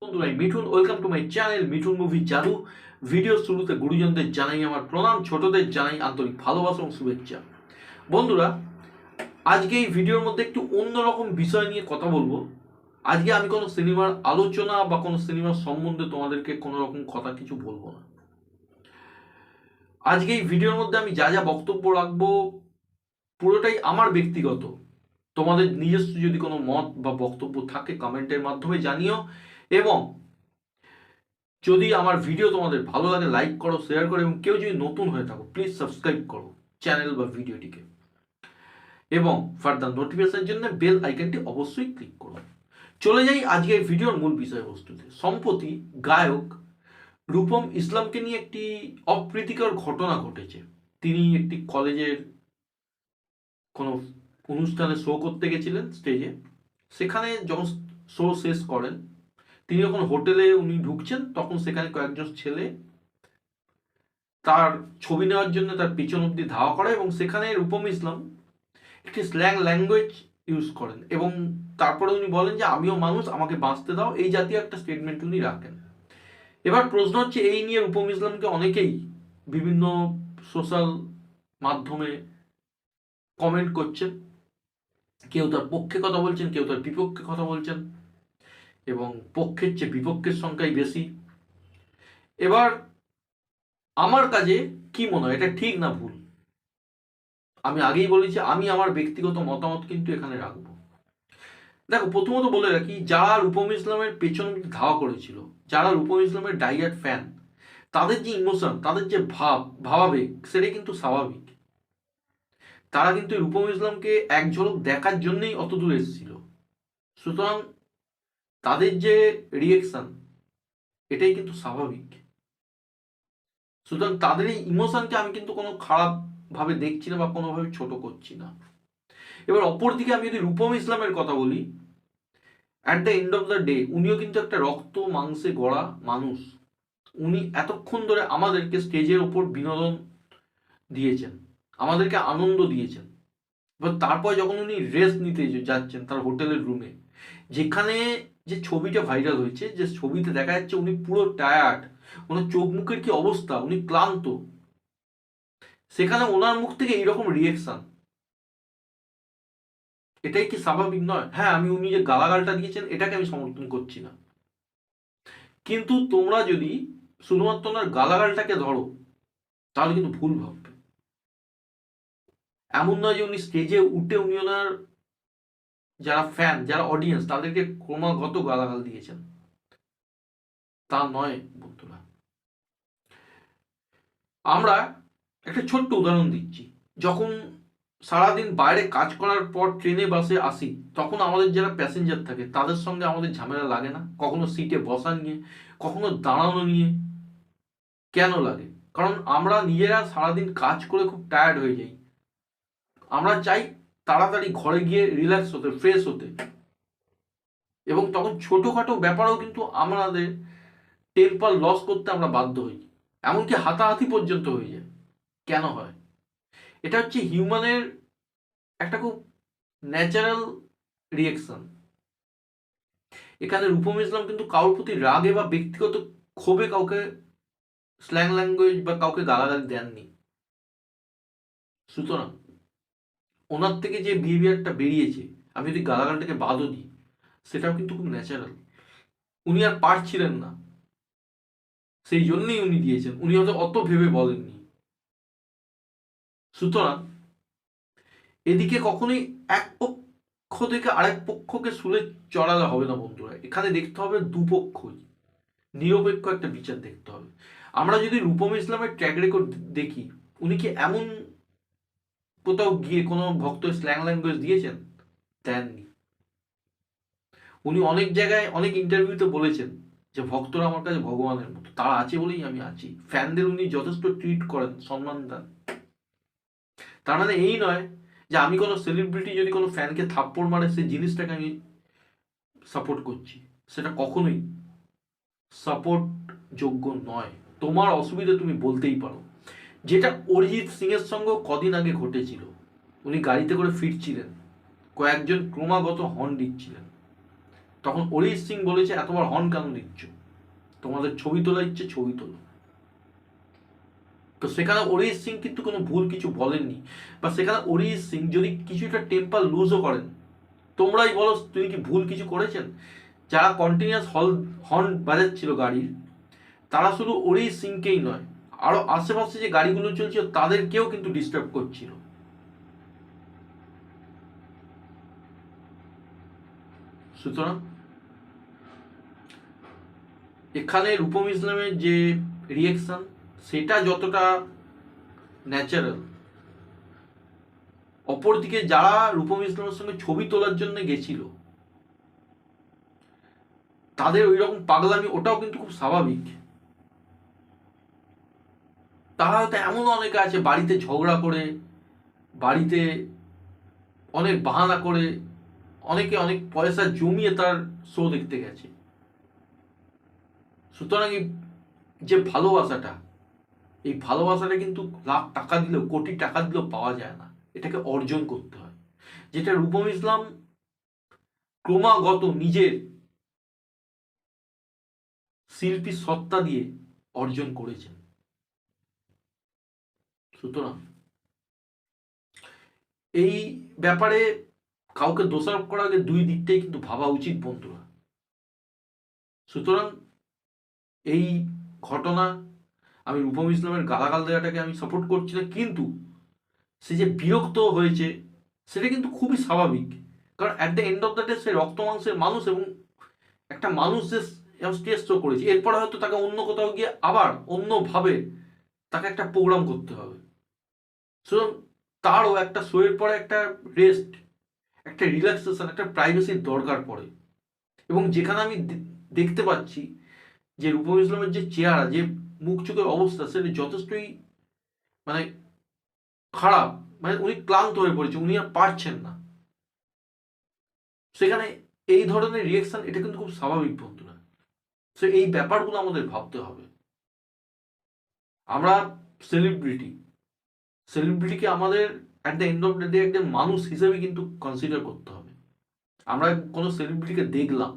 বন্ধুরা, Mithun welcome to my channel Mithun movie জাদু। Video শুরুতে গুরুজনদের জানাই আমার প্রণাম, ছোটদের জানাই আন্তরিক ভালোবাসা এবং শুভেচ্ছা। বন্ধুরা, আজকে এই ভিডিওর মধ্যে একটু অন্যরকম বিষয় নিয়ে কথা বলবো। আজকে আমি কোনো সিনেমার আলোচনা বা কোনো সিনেমার সম্বন্ধে তোমাদেরকে কোনো রকম কথা কিছু বলবো না। আজকে এই ভিডিওর মধ্যে আমি যা যা বক্তব্য রাখবো পুরোটাই আমার ব্যক্তিগত। তোমাদের নিজস্ব যদি কোনো মত বা বক্তব্য থাকে কমেন্টের মাধ্যমে জানিও, এবং যদি আমার ভিডিও তোমাদের ভালো লাগে লাইক করো, শেয়ার করো, এবং কেউ যদি নতুন হয়ে থাকো প্লিজ সাবস্ক্রাইব করো চ্যানেল বা ভিডিওটিকে, এবং ফার্দার নোটিফিকেশনের জন্য বেল আইকনটি অবশ্যই ক্লিক করো। চলে যাই আজকের ভিডিওর মূল বিষয়বস্তুতে। সম্প্রতি গায়ক রূপম ইসলামকে নিয়ে একটি অপ্রীতিকর ঘটনা ঘটেছে। তিনি একটি কলেজের কোনো অনুষ্ঠানে শো করতে গেছিলেন স্টেজে। সেখানে যখন শো শেষ করেন, তিনি যখন হোটেলে উনি ঢুকছেন, তখন সেখানে কয়েকজন ছেলে তার ছবি নেওয়ার জন্য তার পিছন অব্দি ধাওয়া করে, এবং সেখানে রূপম ইসলাম একটি স্ল্যাং ল্যাঙ্গুয়েজ ইউজ করেন, এবং তারপরে উনি বলেন যে আমিও মানুষ, আমাকে বাঁচতে দাও, এই জাতীয় একটা স্টেটমেন্ট উনি রাখেন। এবার প্রশ্ন হচ্ছে, এই নিয়ে রূপম ইসলামকে অনেকেই বিভিন্ন সোশ্যাল মাধ্যমে কমেন্ট করছেন। কেউ তার পক্ষে কথা বলছেন, কেউ তার বিপক্ষে কথা বলছেন, এবং পক্ষের চেয়ে বিপক্ষের সংখ্যাই বেশি। এবার আমার কাছে কি মনে হয়, এটা ঠিক না ভুল? আমি আগেই বলেছি, আমি আমার ব্যক্তিগত মতামত কিন্তু এখানে রাখবো। দেখো, প্রথমত বলে রাখি, যারা রূপম ইসলামের পেছন ধাওয়া করেছিল, যারা রূপম ইসলামের ডাইহার্ড ফ্যান, তাদের যে ইমোশন, তাদের যে ভাবাবেগ, সেটাই কিন্তু স্বাভাবিক। তারা কিন্তু রূপম ইসলামকে এক ঝলক দেখার জন্যই অত দূর এসেছিল। সুতরাং তাদের যে রিয়েকশন, এটাই কিন্তু স্বাভাবিক। সুতরাং তাদের এই ইমোশনকে আমি কিন্তু কোনো খারাপ ভাবে দেখছি না বা কোনোভাবে ছোট করছি না। এবার অপরদিকে আমি যদি রূপম ইসলামের কথা বলি, at the end of the day উনিও কিন্তু একটা রক্ত মাংসে গড়া মানুষ। উনি এতক্ষণ ধরে আমাদেরকে স্টেজের ওপর বিনোদন দিয়েছেন, আমাদেরকে আনন্দ দিয়েছেন। এবার তারপর যখন উনি রেস্ট নিতে যাচ্ছেন তার হোটেলের রুমে, যেখানে যে ছবিটা ভাইরাল হয়েছে, যে ছবিতে দেখা যাচ্ছে উনি পুরো টায়ার্ড, ওনার চোখ মুখের কি অবস্থা, উনি ক্লান্ত, সেখানে ওনার মুখ থেকে এইরকম রিয়েকশন, এটাই কি স্বাভাবিক নয়? হ্যাঁ, আমি উনি যে গালাগালটা দিয়েছেন এটাকে আমি সমর্থন করছি না, কিন্তু তোমরা যদি শুধুমাত্র ওনার গালাগালটাকে ধরো তাহলে কিন্তু ভুল ভাববে। এমন নয় যে উনি স্টেজে উঠে উনি ওনার যারা ফ্যান, যারা অডিয়েন্স, তাদেরকে ক্রমাগত গালাগাল দিয়েছেন, তা নয় বন্ধুরা। আমরা একটা ছোট্ট উদাহরণ দিচ্ছি। যখন সারাদিন বাইরে কাজ করার পর ট্রেনে বাসে আসি, তখন আমাদের যারা প্যাসেঞ্জার থাকে তাদের সঙ্গে আমাদের ঝামেলা লাগে না? কখনো সিটে বসা নিয়ে, কখনো দাঁড়ানো নিয়ে। কেন লাগে? কারণ আমরা নিজেরা সারাদিন কাজ করে খুব টায়ার্ড হয়ে যাই। আমরা চাই তাড়াতাড়ি ঘরে গিয়ে রিল্যাক্স হতে, ফ্রেশ হতে, এবং তখন ছোটোখাটো ব্যাপারেও কিন্তু আমাদের টেম্পার লস করতে আমরা বাধ্য হই, এমনকি হাতাহাতি পর্যন্ত হয়ে যায়। কেন হয়? এটা হচ্ছে হিউম্যানের একটা খুব ন্যাচারাল রিয়েকশন। এখানে রূপম ইসলাম কিন্তু কারোর প্রতি রাগে বা ব্যক্তিগত ক্ষোভে কাউকে স্ল্যাং ল্যাঙ্গুয়েজ বা কাউকে গালাগালি দেননি। সুতরাং ওনার থেকে যে বিহেভিয়ারটা বেরিয়েছে, আমি যদি গালাগালটাকে বাদও দিই, সেটাও কিন্তু খুব ন্যাচারাল। উনি আর পারছিলেন না, সেই জন্যই উনি দিয়েছেন, উনি হয়তো অত ভেবে বলেননি। সুতরাং এদিকে কখনোই এক পক্ষ থেকে আরেক পক্ষকে শুলে চড়ালে হবে না বন্ধুরা। এখানে দেখতে হবে দুপক্ষই, নিরপেক্ষ একটা বিচার দেখতে হবে। আমরা যদি রূপম ইসলামের ট্র্যাক রেকর্ড দেখি, উনি কি এমন কোথাও গিয়ে কোনো ভক্ত স্ল্যাং ল্যাঙ্গুয়েজ দিয়েছেন? দেননি। উনি অনেক জায়গায় অনেক ইন্টারভিউতে বলেছেন যে ভক্তরা আমার কাছে ভগবানের মতো, তারা আছে বলেই আমি আছি। ফ্যানদের উনি যথেষ্ট ট্রিট করেন, সম্মান দেন। তার মানে এই নয় যে আমি কোনো সেলিব্রিটি যদি কোনো ফ্যানকে থাপ্পড় মারে সেই জিনিসটাকে আমি সাপোর্ট করছি। সেটা কখনোই সাপোর্ট যোগ্য নয়। তোমার অসুবিধা তুমি বলতেই পারো, যেটা অরিজিৎ সিং এর সঙ্গে কদিন আগে ঘটেছিল। উনি গাড়িতে করে ফিরছিলেন, কয়েকজন ক্রমাগত হর্ন দিচ্ছিলেন, তখন অরিজিৎ সিং বলেছে এতবার হর্ন কেন দিচ্ছ, তোমাদের ছবি তোলা ইচ্ছে ছবি তোলো। তো সেখানে অরিজিৎ সিং কিন্তু কোনো ভুল কিছু বলেননি, বা সেখানে অরিজিৎ সিং যদি কিছুটা টেম্পার লুজও করেন, তোমরাই বলো তিনি কি ভুল কিছু করেছেন? যারা কন্টিনিউয়াস হর্ন বাজাচ্ছিল গাড়ির, তারা শুধু অরিজিৎ সিংকেই নয়, আরো আশেপাশে যে গাড়িগুলো চলছিল তাদেরকেও কিন্তু ডিস্টার্ব করছিল। সুতরাং এখানে রূপম ইসলামের যে রিয়েকশন সেটা যতটা ন্যাচারাল, অপরদিকে যারা রূপম ইসলামের সঙ্গে ছবি তোলার জন্য গেছিল তাদের ওই রকম পাগলামি, ওটাও কিন্তু খুব স্বাভাবিক। তারা হয়তো এমনও অনেকে আছে বাড়িতে ঝগড়া করে, বাড়িতে অনেক বাহানা করে, অনেকে অনেক পয়সা জমিয়ে তার শো দেখতে গেছে। সুতরাং এই যে ভালোবাসাটা, এই ভালোবাসাটা কিন্তু লাখ টাকা দিলেও, কোটি টাকা দিলেও পাওয়া যায় না, এটাকে অর্জন করতে হয়, যেটা রূপম ইসলাম ক্রমাগত নিজের শিল্পী সত্তা দিয়ে অর্জন করেছেন। সুতরাং এই ব্যাপারে কাউকে দোষারোপ করার আগে দুই দিকটাই কিন্তু ভাবা উচিত বন্ধুরা। সুতরাং এই ঘটনা, আমি রূপম ইসলামের গালাগাল দেওয়াটাকে আমি সাপোর্ট করছি না, কিন্তু সে যে বিরক্ত হয়েছে সেটা কিন্তু খুবই স্বাভাবিক। কারণ at the end of the day সে রক্ত মাংসের মানুষ, এবং একটা মানুষ যে স্টেজ শো করেছে, এরপরে হয়তো তাকে অন্য কোথাও গিয়ে আবার অন্যভাবে তাকে একটা প্রোগ্রাম করতে হবে। সুতরাং তারও একটা শোয়ের পরে একটা রেস্ট, একটা রিল্যাক্সেশন, একটা প্রাইভেসির দরকার পড়ে। এবং যেখানে আমি দেখতে পাচ্ছি যে রূপম ইসলামের যে চেহারা, যে মুখ চোখের অবস্থা, সেটা যথেষ্টই মানে খারাপ, মানে উনি ক্লান্ত হয়ে পড়েছে, উনি আর পারছেন না। সেখানে এই ধরনের রিয়েকশন, এটা কিন্তু খুব স্বাভাবিক বন্ধুরা। সো এই ব্যাপারগুলো আমাদের ভাবতে হবে। আমরা সেলিব্রিটিকে আমাদের at the end of the day একজন মানুষ হিসেবে কিন্তু কনসিডার করতে হবে। আমরা কোনো সেলিব্রিটিকে দেখলাম,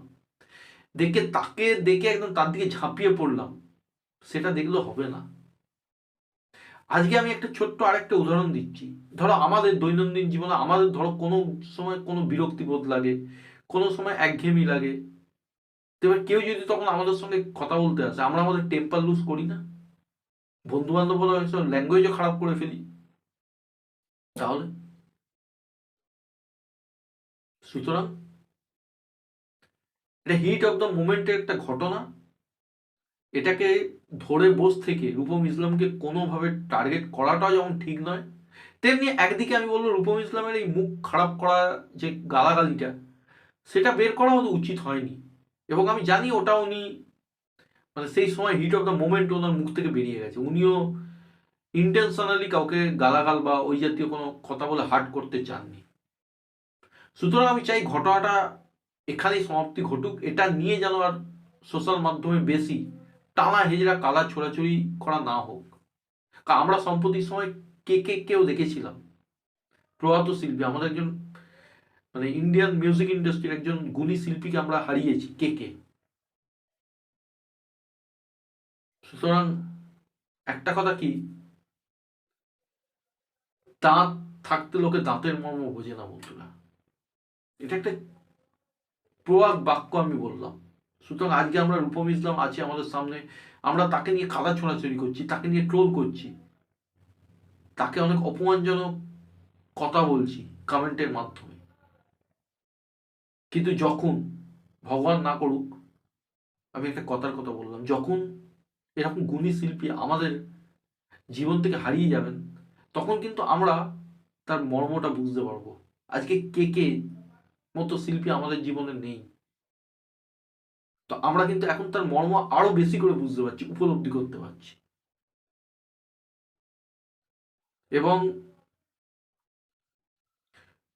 তাকে দেখে একদম তার দিকে ঝাঁপিয়ে পড়লাম, সেটা দেখলেও হবে না। আজকে আমি একটা ছোট্ট আরেকটা উদাহরণ দিচ্ছি। ধরো আমাদের দৈনন্দিন জীবনে আমাদের ধরো কোনো সময় কোনো বিরক্তিবোধ লাগে, কোনো সময় একঘেয়েমি লাগে, তো এবার কেউ যদি তখন আমাদের সঙ্গে কথা বলতে আসে, আমরা আমাদের টেম্পার লুজ করি না? বন্ধু বান্ধব বলে ল্যাঙ্গুয়েজও খারাপ করে ফেলি। তাহলে সুতরাং এটা হিট অফ দ্য মোমেন্টের একটা ঘটনা, এটাকে ধরে বস থেকে রূপম ইসলামকে কোনোভাবে টার্গেট করাটাও যেমন ঠিক নয়, তেমনি একদিকে আমি বলবো রূপম ইসলামের এই মুখ খারাপ করা যে গালাগালিটা, সেটা বের করা হয়তো উচিত হয়নি। এবং আমি জানি ওটা উনি মানে সেই সময় হিট অফ দ্য মোমেন্ট ওনার মুখ থেকে বেরিয়ে গেছে, উনিও ইন্টেনশনালি কাউকে গালাগাল বা ওই জাতীয় কোনো কথা বলে হার্ট করতে চাননি। সুতরাং আমি চাই ঘটনাটা এখানেই সমাপ্তি ঘটুক, এটা নিয়ে যেন আর সোশ্যাল মাধ্যমে বেশি টানা হেজরা কালা ছোড়াছুড়ি করা না হোক। কারণ আমরা সম্প্রতির সময় কেউ দেখেছিলাম, প্রয়াত শিল্পী, আমাদের একজন মানে ইন্ডিয়ান মিউজিক ইন্ডাস্ট্রির একজন গুণী শিল্পীকে আমরা হারিয়েছি, কে। সুতরাং একটা কথা কি, দাঁত থাকতে লোকে দাঁতের মর্ম বোঝে না বন্ধুরা, এটা একটা প্রবাদ বাক্য আমি বললাম। সুতরাং আজকে আমরা রূপম ইসলাম আছে আমাদের সামনে, আমরা তাকে নিয়ে কাদা ছোড়াছড়ি করছি, তাকে নিয়ে ট্রোল করছি, তাকে অনেক অপমানজনক কথা বলছি কমেন্টের মাধ্যমে। কিন্তু যখন ভগবান না করুক, আমি একটা কথার কথা বললাম, যখন এরকম গুণী শিল্পী আমাদের জীবন থেকে হারিয়ে যাবেন, তখন কিন্তু আমরা তার মর্মটা বুঝতে পারবো। আজকে কে মতো শিল্পী আমাদের জীবনে নেই, তো আমরা কিন্তু এখন তার মর্ম আরো বেশি করে বুঝতে পারছি, উপলব্ধি করতে পারছি। এবং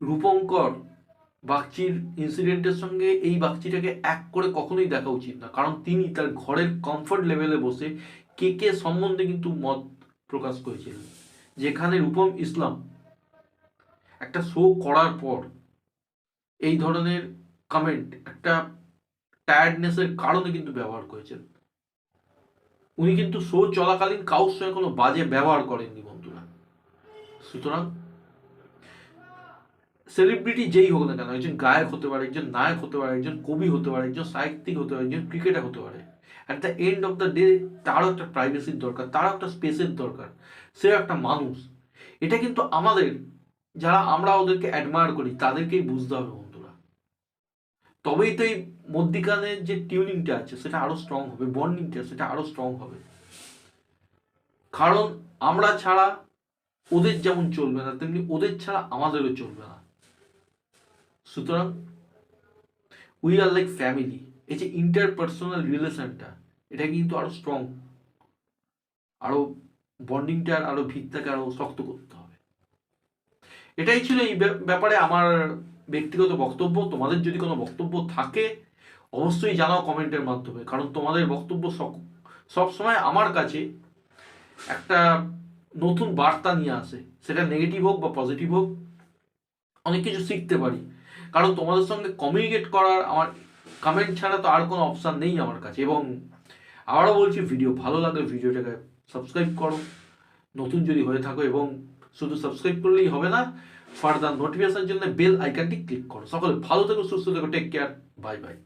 রূপঙ্কর বাগচির ইনসিডেন্টের সঙ্গে এই বাগচিটাকে এক করে কখনোই দেখা উচিত না, কারণ তিনি তার ঘরের কমফোর্ট লেভেলে বসে কে সম্বন্ধে কিন্তু মত প্রকাশ করেছিলেন, যেখানে রূপম ইসলাম একটা শো করার পর এই ধরনের কমেন্ট, একটা টায়ার্ডনেসের কারণে কিন্তু ব্যবহার করেছেন। উনি কিন্তু শো চলাকালীন কারোর সঙ্গে কোনো বাজে ব্যবহার করেননি বন্ধুরা। সুতরাং সেলিব্রিটি যেই হোক না কেন, একজন গায়ক হতে পারে, একজন নায়ক হতে পারে, একজন কবি হতে পারে, একজন সাহিত্যিক হতে পারে, একজন ক্রিকেটার হতে পারে, at the end of the day তারও একটা প্রাইভেসির দরকার, তারও একটা স্পেসের দরকার। সে একটা মানুষ। এটা কিন্তু আমাদের, যারা আমরা ওদেরকে অ্যাডমায়ার করি, তাদেরকেই বুঝতে হবে বন্ধুরা। তবেই তো এই মধ্যিখানের যে টিউনিংটা আছে সেটা আরো স্ট্রং হবে, বন্ডিংটা সেটা আরো স্ট্রং হবে। কারণ আমরা ছাড়া ওদের যেমন চলবে না, তেমনি ওদের ছাড়া আমাদেরও চলবে না। সুতরাং উই আর লাইক ফ্যামিলি। এই যে ইন্টারপার্সোনাল রিলেশনটা, এটা কিন্তু আরো স্ট্রং, আরো বন্ডিংটার আরো ভিতটাকে আরো শক্ত করতে হবে। এটাই ছিল এই ব্যাপারে আমার ব্যক্তিগত বক্তব্য। তোমাদের যদি কোনো বক্তব্য থাকে অবশ্যই জানাও কমেন্টের মাধ্যমে, কারণ তোমাদের বক্তব্য সবসময় আমার কাছে একটা নতুন বার্তা নিয়ে আসে। সেটা নেগেটিভ হোক বা পজিটিভ হোক, অনেক কিছু শিখতে পারি। কারণ তোমাদের সঙ্গে কমিউনিকেট করার আমার কমেন্ট ছাড়া তো আর কোনো অপশান নেই আমার কাছে। এবং আবারও বলছি, ভিডিও ভালো লাগলে ভিডিওটাকে সাবস্ক্রাইব করো নতুন যদি হয়ে থাকো, এবং শুধু সাবস্ক্রাইব করলেই হবে না, ফার্দার নোটিফিকেশনের জন্য বেল আইকনটি ক্লিক করো। সকলে ভালো থেকো, সুস্থ থেকো, টেক কেয়ার, বাই বাই।